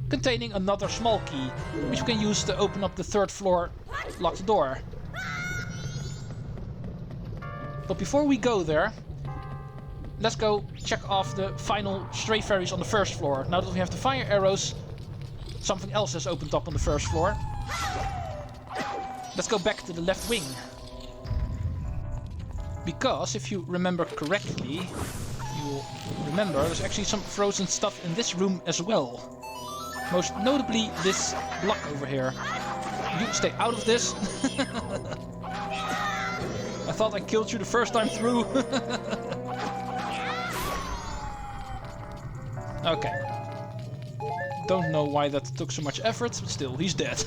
containing another small key, which you can use to open up the third floor locked door. But before we go there, let's go check off the final stray fairies on the first floor. Now that we have the fire arrows, something else has opened up on the first floor. Let's go back to the left wing. Because, if you remember correctly, you will remember there's actually some frozen stuff in this room as well. Most notably this block over here. You stay out of this. I thought I killed you the first time through. Okay. Don't know why that took so much effort, but still, he's dead.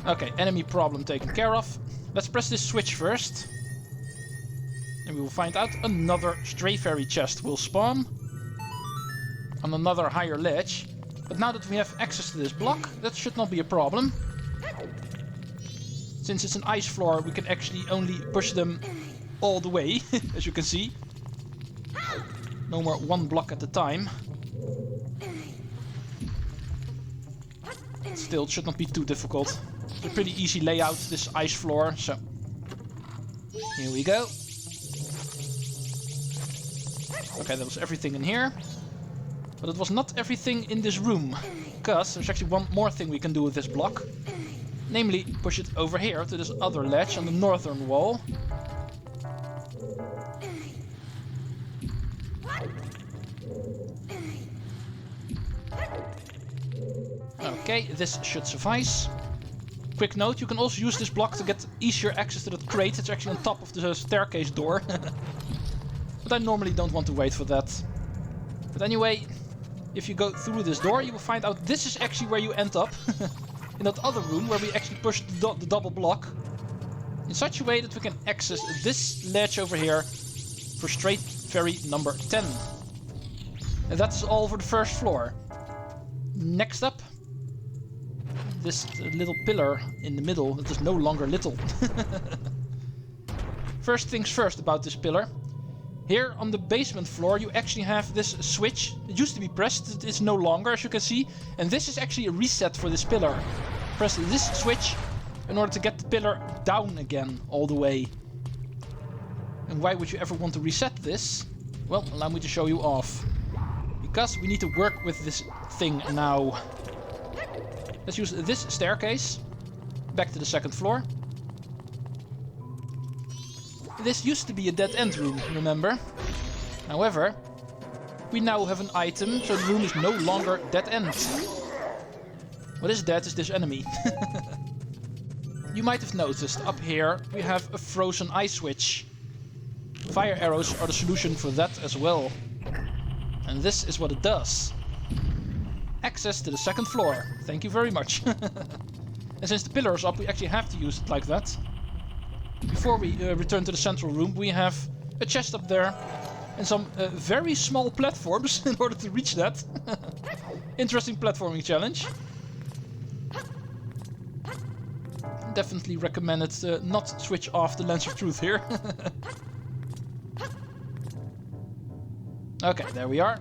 Okay, enemy problem taken care of. Let's press this switch first. And we will find out another stray fairy chest will spawn. On another higher ledge. But now that we have access to this block, that should not be a problem. Since it's an ice floor, we can actually only push them all the way, as you can see. No more one block at a time. Still, it should not be too difficult. It's a pretty easy layout, this ice floor, so... Here we go. Okay, that was everything in here. But it was not everything in this room. Because there's actually one more thing we can do with this block. Namely, push it over here to this other ledge on the northern wall. Okay, this should suffice. Quick note, you can also use this block to get easier access to that crate. It's actually on top of the staircase door. But I normally don't want to wait for that. But anyway, if you go through this door, you will find out this is actually where you end up. In that other room where we actually pushed the double block. In such a way that we can access this ledge over here for straight fairy number 10. And that's all for the first floor. Next up, this little pillar in the middle that is no longer little. First things first about this pillar. Here on the basement floor you actually have this switch. It used to be pressed, it's no longer, as you can see. And this is actually a reset for this pillar. Press this switch in order to get the pillar down again all the way. And why would you ever want to reset this? Well, allow me to show you off. Because we need to work with this thing now. Let's use this staircase. Back to the second floor. This used to be a dead end room, remember? However, we now have an item, so the room is no longer dead end. What is dead is this enemy. You might have noticed, up here we have a frozen ice switch. Fire arrows are the solution for that as well. And this is what it does. Access to the second floor. Thank you very much. And since the pillar is up, we actually have to use it like that. Before we return to the central room, we have a chest up there. And some very small platforms in order to reach that. Interesting platforming challenge. Definitely recommend it not switch off the Lens of Truth here. Okay, there we are.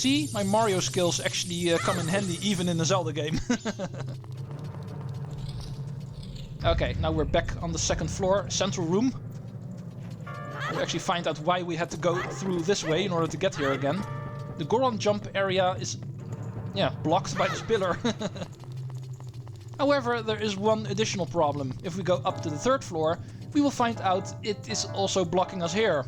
See, my Mario skills actually come in handy even in a Zelda game. Okay, now we're back on the second floor, central room. We actually find out why we had to go through this way in order to get here again. The Goron jump area is, yeah, blocked by this pillar. However, there is one additional problem. If we go up to the third floor, we will find out it is also blocking us here.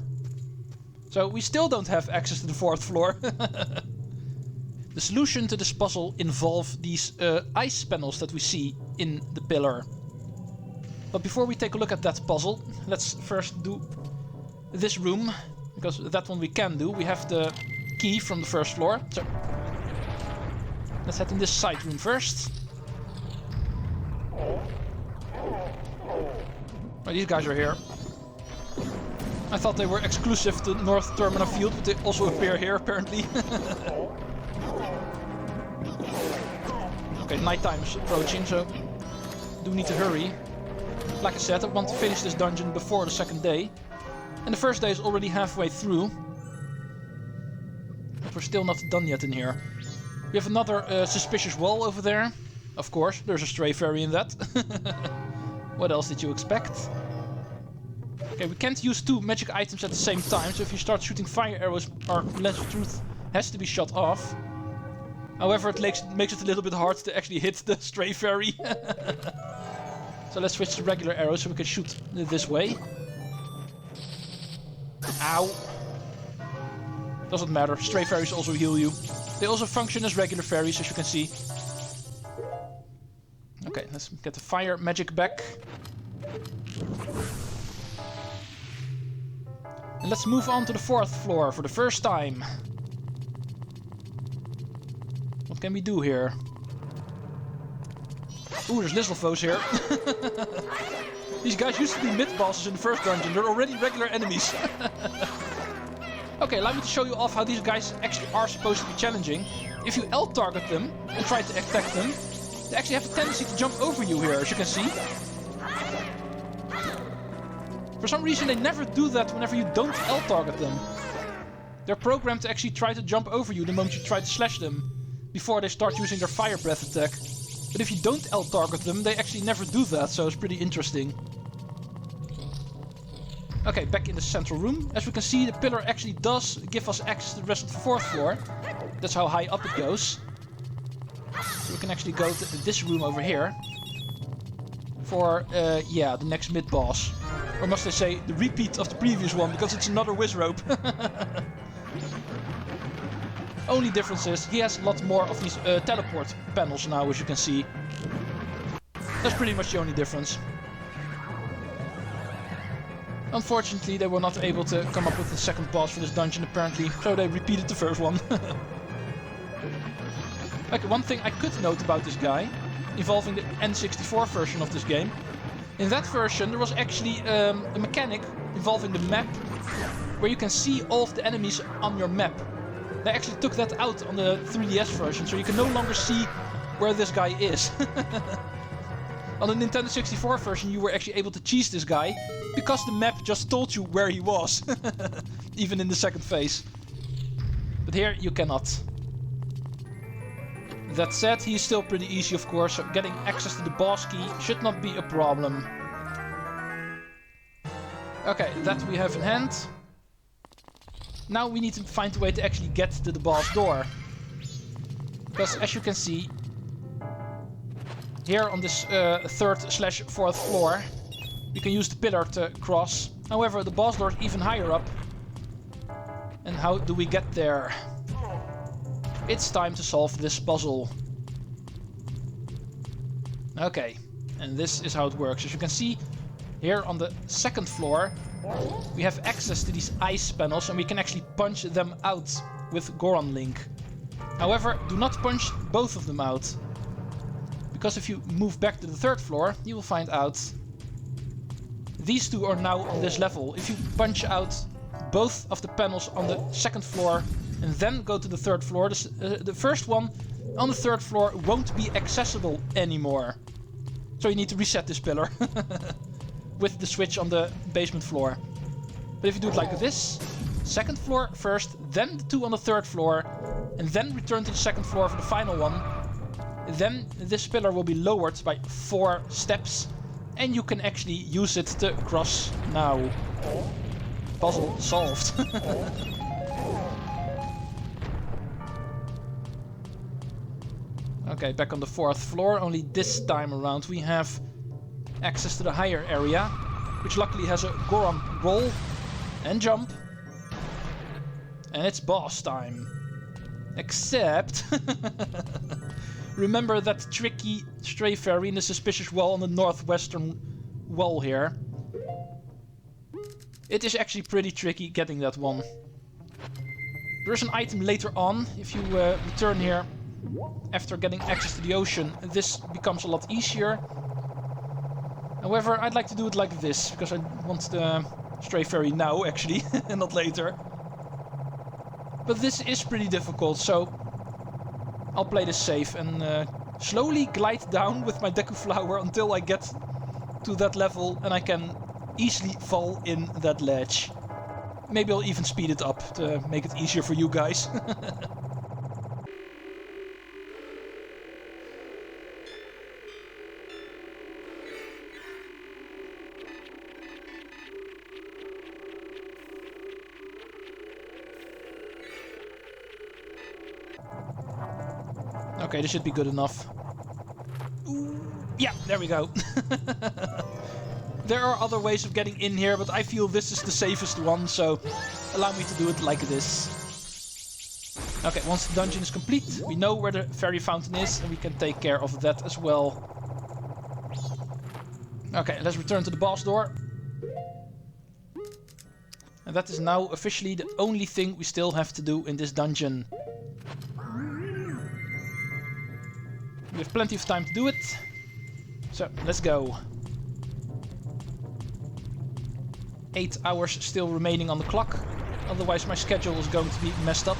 So we still don't have access to the fourth floor. The solution to this puzzle involves these ice panels that we see in the pillar. But before we take a look at that puzzle, let's first do this room. Because that one we can do. We have the key from the first floor. So let's head in this side room first. Oh, these guys are here. I thought they were exclusive to North Termina Field, but they also appear here apparently. Okay, nighttime is approaching, so do need to hurry. Like I said, I want to finish this dungeon before the second day. And the first day is already halfway through. But we're still not done yet in here. We have another suspicious wall over there. Of course, there's a stray fairy in that. What else did you expect? Okay, we can't use two magic items at the same time, so if you start shooting fire arrows, our Lens of Truth has to be shut off. However, it makes it a little bit hard to actually hit the stray fairy. So let's switch to regular arrows so we can shoot this way. Ow. Doesn't matter, stray fairies also heal you. They also function as regular fairies, as you can see. Okay, let's get the fire magic back. And let's move on to the 4th floor for the first time. What can we do here? Ooh, there's Lizalfos here. These guys used to be mid-bosses in the first dungeon. They're already regular enemies. Okay, allow me to show you off how these guys actually are supposed to be challenging. If you L-target them and try to attack them, they actually have a tendency to jump over you here, as you can see. For some reason, they never do that whenever you don't L-target them. They're programmed to actually try to jump over you the moment you try to slash them, before they start using their fire breath attack. But if you don't L-target them, they actually never do that, so it's pretty interesting. Okay, back in the central room. As we can see, the pillar actually does give us access to the rest of the 4th floor. That's how high up it goes. So we can actually go to this room over here. For, yeah, the next mid-boss. Or must I say, the repeat of the previous one, because it's another Wizrobe. Only difference is, he has a lot more of these teleport panels now, as you can see. That's pretty much the only difference. Unfortunately, they were not able to come up with the second boss for this dungeon, apparently, so they repeated the first one. Okay, one thing I could note about this guy, involving the N64 version of this game. In that version, there was actually a mechanic involving the map, where you can see all of the enemies on your map. They actually took that out on the 3DS version, so you can no longer see where this guy is. On the Nintendo 64 version, you were actually able to cheese this guy, because the map just told you where he was, even in the second phase. But here, you cannot. That said, he is still pretty easy, of course, so getting access to the boss key should not be a problem. Okay, that we have in hand. Now we need to find a way to actually get to the boss door. Because as you can see, here on this 3rd/4th floor, we can use the pillar to cross. However, the boss door is even higher up. And how do we get there? It's time to solve this puzzle. Okay, and this is how it works. As you can see, here on the 2nd floor, we have access to these ice panels and we can actually punch them out with Goron Link. However, do not punch both of them out. Because if you move back to the 3rd floor, you will find out these two are now on this level. If you punch out both of the panels on the 2nd floor and then go to the 3rd floor, the first one on the 3rd floor won't be accessible anymore. So you need to reset this pillar with the switch on the basement floor. But if you do it like this, 2nd floor first, then the two on the 3rd floor, and then return to the 2nd floor for the final one, then this pillar will be lowered by 4 steps, and you can actually use it to cross now. Puzzle solved. Okay, back on the 4th floor, only this time around we have access to the higher area, which luckily has a Goron roll and jump. And it's boss time. Except... remember that tricky stray fairy in the suspicious wall on the northwestern wall here? It is actually pretty tricky getting that one. There is an item later on. If you return here after getting access to the ocean, this becomes a lot easier. However, I'd like to do it like this, because I want the stray fairy now, actually, and not later. But this is pretty difficult, so I'll play this safe and slowly glide down with my Deku Flower until I get to that level and I can easily fall in that ledge. Maybe I'll even speed it up to make it easier for you guys. Okay, this should be good enough. Ooh, yeah, there we go. There are other ways of getting in here, but I feel this is the safest one, so allow me to do it like this. Okay, once the dungeon is complete, we know where the fairy fountain is, and we can take care of that as well. Okay, let's return to the boss door. And that is now officially the only thing we still have to do in this dungeon. We have plenty of time to do it. So, let's go. 8 hours still remaining on the clock. Otherwise my schedule is going to be messed up.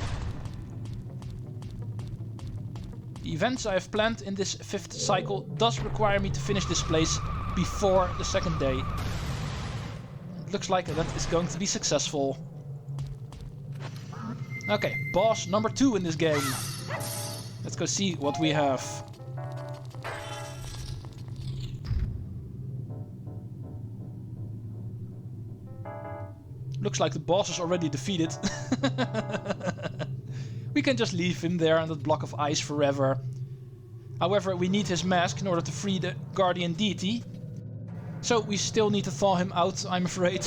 The events I have planned in this 5th cycle does require me to finish this place before the 2nd day. It looks like that is going to be successful. Okay, boss number 2 in this game. Let's go see what we have. Looks like the boss is already defeated. We can just leave him there on that block of ice forever. However, we need his mask in order to free the guardian deity. So we still need to thaw him out, I'm afraid.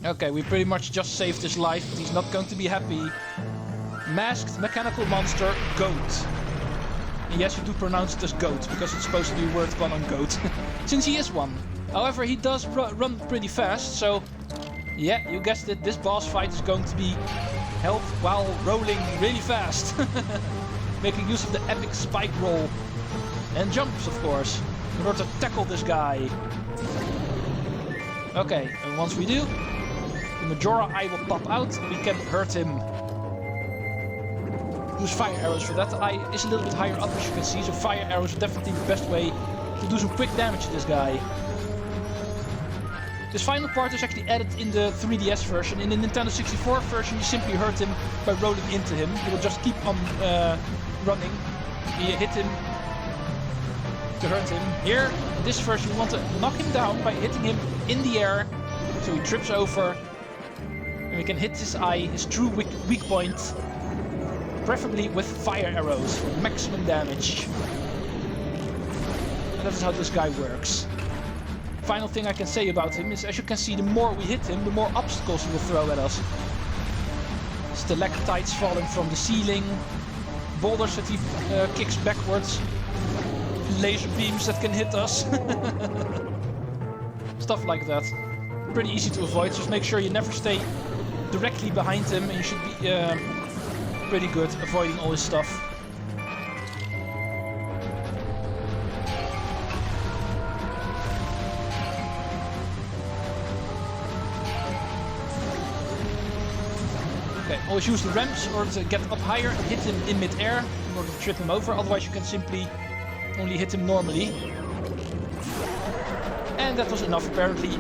Okay, we pretty much just saved his life, but he's not going to be happy. Masked mechanical monster, Goht. And yes, you do pronounce it as Goat, because it's supposed to be word 1 on Goat. Since he is one. However, he does run pretty fast, so... yeah, you guessed it, this boss fight is going to be held while rolling really fast. Making use of the epic spike roll. And jumps, of course, in order to tackle this guy. Okay, and once we do, the Majora eye will pop out and we can hurt him. Use fire arrows for that. The eye is a little bit higher up, as you can see, so fire arrows are definitely the best way to do some quick damage to this guy. This final part is actually added in the 3DS version. In the Nintendo 64 version, you simply hurt him by rolling into him. He will just keep on running. You hit him to hurt him. Here, in this version, you want to knock him down by hitting him in the air, so he trips over. And we can hit his eye, his true weak point. Preferably with fire arrows for maximum damage. And that is how this guy works. Final thing I can say about him is, as you can see, the more we hit him, the more obstacles he will throw at us. Stalactites falling from the ceiling, boulders that he kicks backwards, laser beams that can hit us. Stuff like that. Pretty easy to avoid, just make sure you never stay directly behind him, and you should be pretty good avoiding all his stuff. Okay, always use the ramps in order to get up higher and hit him in mid-air in order to trip him over, otherwise you can simply only hit him normally. And that was enough apparently.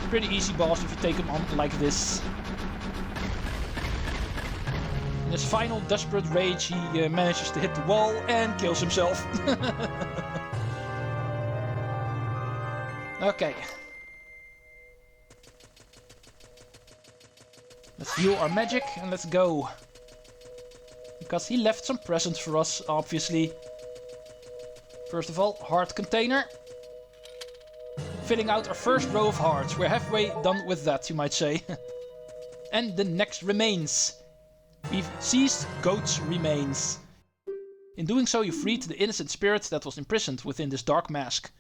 Pretty easy boss if you take him on like this. In his final desperate rage, he manages to hit the wall and kills himself. Okay. Let's heal our magic and let's go. Because he left some presents for us, obviously. First of all, heart container. Filling out our first row of hearts. We're halfway done with that, you might say. And the next remains. We've seized Goht's remains. In doing so, you freed the innocent spirit that was imprisoned within this dark mask.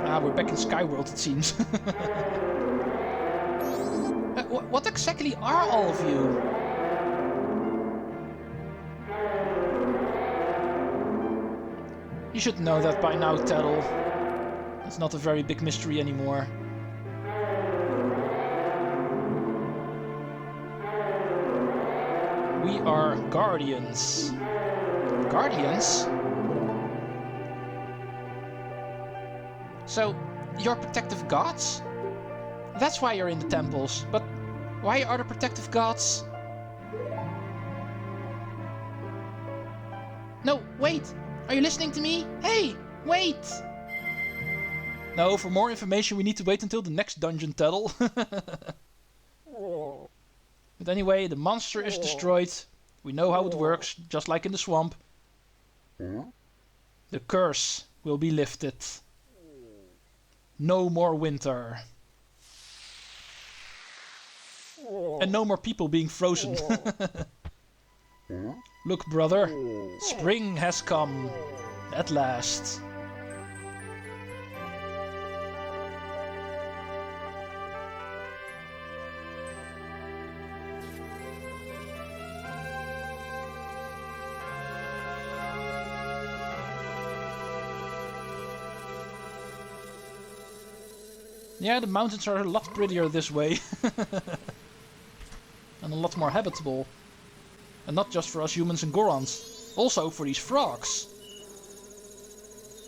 Ah, we're back in Skyworld, it seems. What exactly are all of you? You should know that by now, Tattle. It's not a very big mystery anymore. We are guardians. Guardians? So, you're protective gods? That's why you're in the temples. But why are the protective gods? No, wait! Are you listening to me? Hey, wait! No, for more information we need to wait until the next dungeon, Tattle. But anyway, the monster is destroyed. We know how it works, just like in the swamp. The curse will be lifted. No more winter. And no more people being frozen. Look, brother, spring has come. At last. Yeah, the mountains are a lot prettier this way. And a lot more habitable. And not just for us humans and Gorons. Also for these frogs.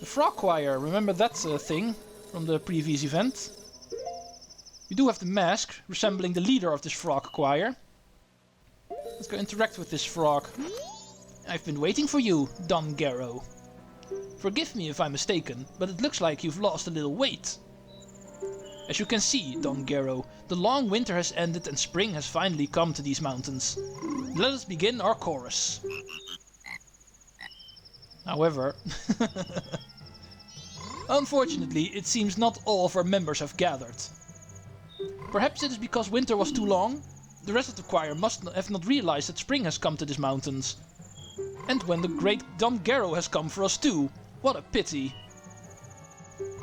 The frog choir, remember that thing from the previous event? We do have the mask, resembling the leader of this frog choir. Let's go interact with this frog. I've been waiting for you, Don Garrow. Forgive me if I'm mistaken, but it looks like you've lost a little weight. As you can see, Don Garrow, the long winter has ended and spring has finally come to these mountains. Let us begin our chorus. However, unfortunately, it seems not all of our members have gathered. Perhaps it is because winter was too long. The rest of the choir must have not realized that spring has come to these mountains. And when the great Don Garrow has come for us too. What a pity.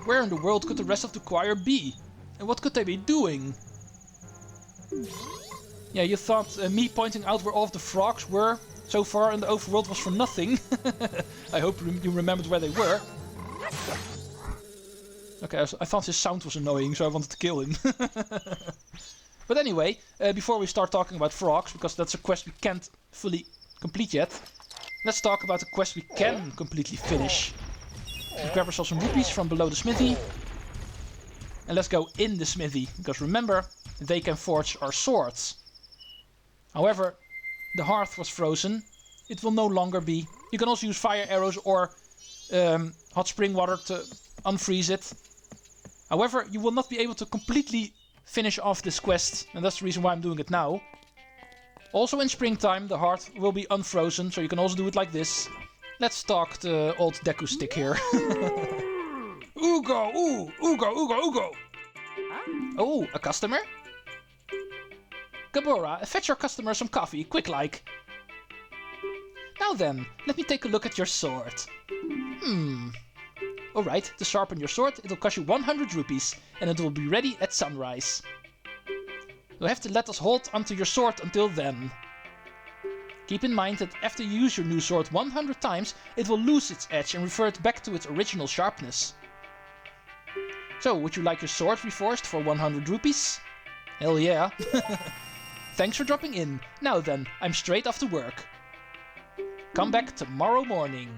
Where in the world could the rest of the choir be? And what could they be doing? Yeah, you thought me pointing out where all of the frogs were so far in the overworld was for nothing. I hope you remembered where they were. Okay, I thought his sound was annoying, so I wanted to kill him. But anyway, before we start talking about frogs, because that's a quest we can't fully complete yet, let's talk about the quest we can completely finish. Let's grab ourselves some rupees from below the smithy. And let's go in the smithy, because remember, they can forge our swords. However, the hearth was frozen. It will no longer be. You can also use fire arrows or hot spring water to unfreeze it. However, you will not be able to completely finish off this quest, and that's the reason why I'm doing it now. Also in springtime, the hearth will be unfrozen, so you can also do it like this. Let's talk the old Deku stick here. Ugo, ooh, Ugo, Ugo, Ugo. Oh, a customer? Gabora, fetch your customer some coffee, quick like. Now then, let me take a look at your sword. Alright, to sharpen your sword, it'll cost you 100 rupees, and it will be ready at sunrise. You'll have to let us hold onto your sword until then. Keep in mind that after you use your new sword 100 times, it will lose its edge and revert back to its original sharpness. So, would you like your sword reforged for 100 rupees? Hell yeah. Thanks for dropping in. Now then, I'm straight off to work. Come back tomorrow morning.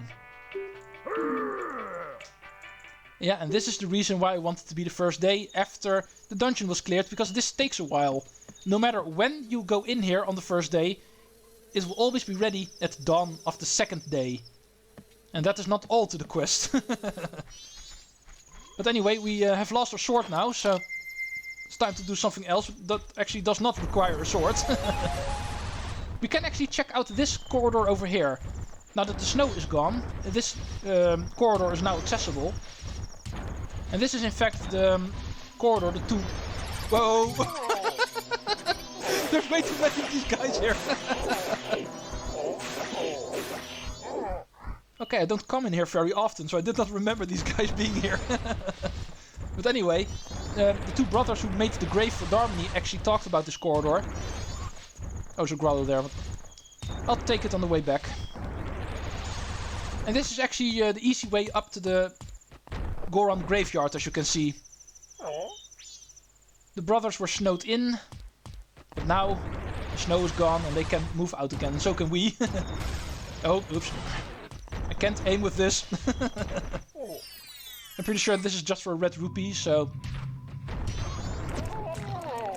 Yeah, and this is the reason why I wanted to be the first day after the dungeon was cleared, because this takes a while. No matter when you go in here on the first day, it will always be ready at dawn of the second day. And that is not all to the quest. But anyway, we have lost our sword now, so it's time to do something else that actually does not require a sword. We can actually check out this corridor over here. Now that the snow is gone, this corridor is now accessible. And this is in fact the corridor, the two... Whoa! There's way too many of these guys here. Okay, I don't come in here very often, so I did not remember these guys being here. But anyway, the two brothers who made the grave for Darmony actually talked about this corridor. Oh, there's a growler there, but I'll take it on the way back. And this is actually the easy way up to the Goron graveyard, as you can see. The brothers were snowed in, but now the snow is gone and they can move out again, and so can we. Oh, oops. I can't aim with this. I'm pretty sure this is just for a red rupee, so...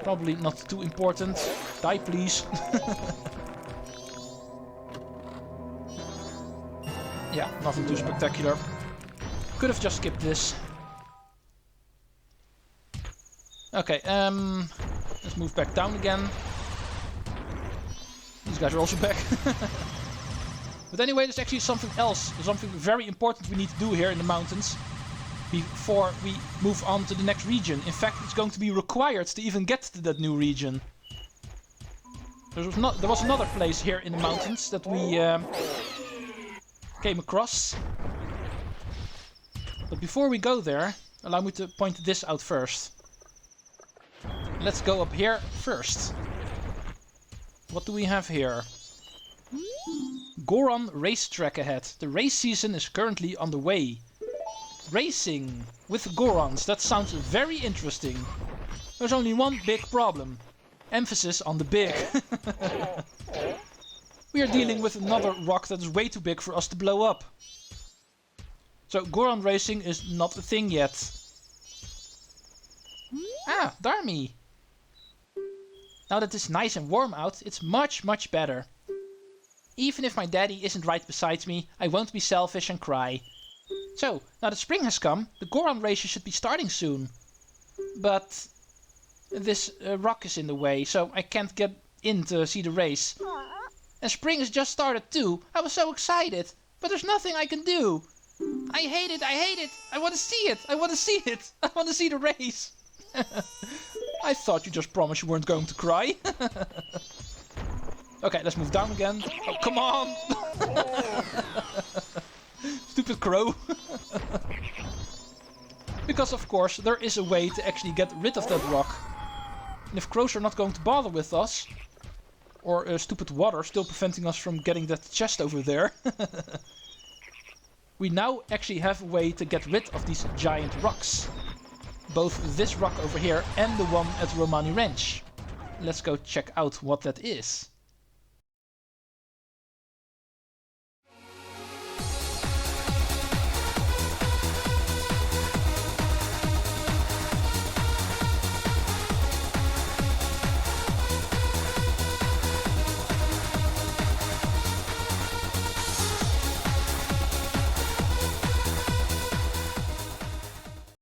probably not too important. Die, please. Yeah, nothing too spectacular. Could have just skipped this. Okay, let's move back down again. These guys are also back. But anyway, there's actually something else, something very important we need to do here in the mountains before we move on to the next region. In fact, it's going to be required to even get to that new region. There was another place here in the mountains that we came across. But before we go there, allow me to point this out first. Let's go up here first. What do we have here? Goron racetrack ahead. The race season is currently underway. Racing with Gorons. That sounds very interesting. There's only one big problem. Emphasis on the big. We are dealing with another rock that is way too big for us to blow up. So Goron racing is not a thing yet. Ah, Darmy. Now that it's nice and warm out, it's much better. Even if my daddy isn't right beside me, I won't be selfish and cry. So, now that spring has come, the Goron races should be starting soon. But this rock is in the way, so I can't get in to see the race. And spring has just started too. I was so excited, but there's nothing I can do. I hate it, I want to see it, I want to see the race. I thought you just promised you weren't going to cry. Okay, let's move down again. Oh, come on! Stupid crow. Because of course there is a way to actually get rid of that rock. And if crows are not going to bother with us, or stupid water still preventing us from getting that chest over there, we now actually have a way to get rid of these giant rocks. Both this rock over here and the one at Romani Ranch. Let's go check out what that is.